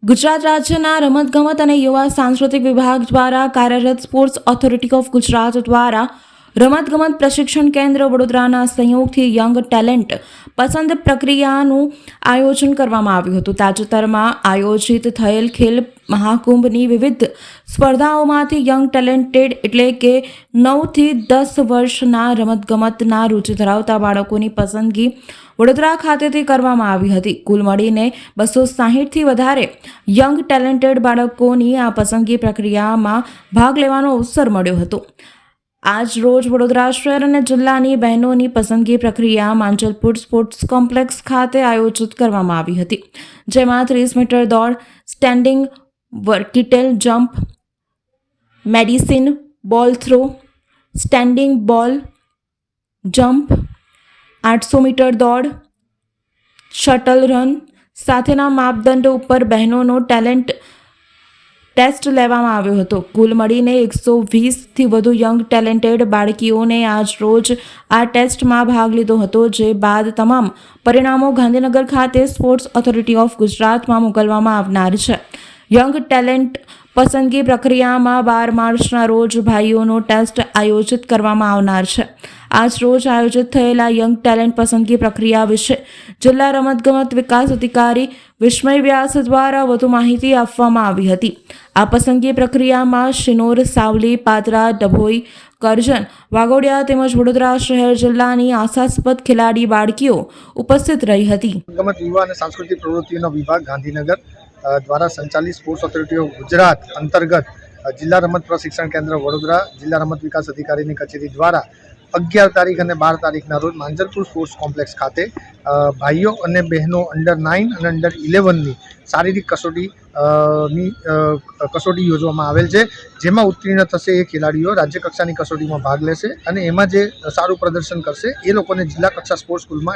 ગુજરાત રાજ્યના રમતગમત અને યુવા સાંસ્કૃતિક વિભાગ દ્વારા કાર્યરત સ્પોર્ટ્સ ઓથોરિટી ઓફ ગુજરાત દ્વારા રમતગમત પ્રશિક્ષણ કેન્દ્ર વડોદરાના સહયોગથી યંગ ટેલેન્ટ પસંદ પ્રક્રિયાનું આયોજન કરવામાં આવ્યું હતું। તાજેતરમાં આયોજિત થયેલ ખેલ મહાકુંભની વિવિધ સ્પર્ધાઓમાંથી યંગ ટેલેન્ટેડ એટલે કે 9 થી 10 વર્ષના રમતગમતના રુચિ ધરાવતા બાળકોની પસંદગી વડોદરા ખાતેથી કરવામાં આવી હતી। કુલ મળીને 260થી વધારે યંગ ટેલેન્ટેડ બાળકોની આ પસંદગી પ્રક્રિયામાં ભાગ લેવાનો અવસર મળ્યો હતો। આજ રોજ વડોદરા શહેર અને જિલ્લાની બહેનોની પસંદગી પ્રક્રિયા માંજલપુર સ્પોર્ટ્સ કોમ્પ્લેક્સ ખાતે આયોજિત કરવામાં આવી હતી, જેમાં 30 મીટર દોડ, સ્ટેન્ડિંગ વર્ટિકલ જમ્પ, મેડિસિન, બોલ થ્રો, સ્ટેન્ડિંગ બોલ જમ્પ, 800 મીટર દોડ, શટલ રન સાથેના માપદંડ ઉપર બહેનોનો ટેલેન્ટ ટેસ્ટ લેવામાં આવ્યો હતો। કુલ મળીને 120થી વધુ યંગ ટેલેન્ટેડ બાળકીઓને આજ રોજ આ ટેસ્ટમાં ભાગ લીધો હતો, જે બાદ તમામ પરિણામો ગાંધીનગર ખાતે સ્પોર્ટ્સ ઓથોરિટી ઓફ ગુજરાતમાં મોકલવામાં આવનાર છે। યંગ ટેલેન્ટ પસંદગી પ્રક્રિયામાં 12 માર્ચના રોજ ભાઈઓનો ટેસ્ટ આયોજિત કરવામાં આવનાર છે। આજ રોજ આયોજિત થયેલા યંગ ટેલેન્ટ પસંદગી પ્રક્રિયા વિશે જિલ્લા રમતગમત વિકાસ અધિકારી વિસ્મય વ્યાસ દ્વારા વધુ માહિતી આપવામાં આવી હતી। આ પસંદગી પ્રક્રિયામાં શિનોર, સાવલી, પાદરા, ડભોઈ, કરજણ, વાઘોડિયા તેમજ વડોદરા શહેર જિલ્લાની આશાસ્પદ ખેલાડી બાળકીઓ ઉપસ્થિત રહી હતી। રમત યુવા અને સાંસ્કૃતિક પ્રવૃત્તિઓનો વિભાગ ગાંધીનગર દ્વારા સંચાલિત સ્પોર્ટ્સ ઓથોરિટી ઓફ ગુજરાત અંતર્ગત જિલ્લા રમત પ્રશિક્ષણ કેન્દ્ર વડોદરા જિલ્લા રમત વિકાસ અધિકારીની કચેરી દ્વારા 11 તારીખ અને 12 તારીખના રોજ માંજલપુર સ્પોર્ટ્સ કોમ્પ્લેક્સ ખાતે ભાઈઓ અને બહેનો અંડર 9 અને અંડર 11ની શારીરિક કસોટી યોજવામાં આવેલ છે, જેમાં ઉત્તીર્ણ થશે એ ખેલાડીઓ રાજ્ય કક્ષાની કસોટીમાં ભાગ લેશે અને એમાં જે સારું પ્રદર્શન કરશે એ લોકોને જિલ્લા કક્ષા સ્પોર્ટ્સ સ્કૂલમાં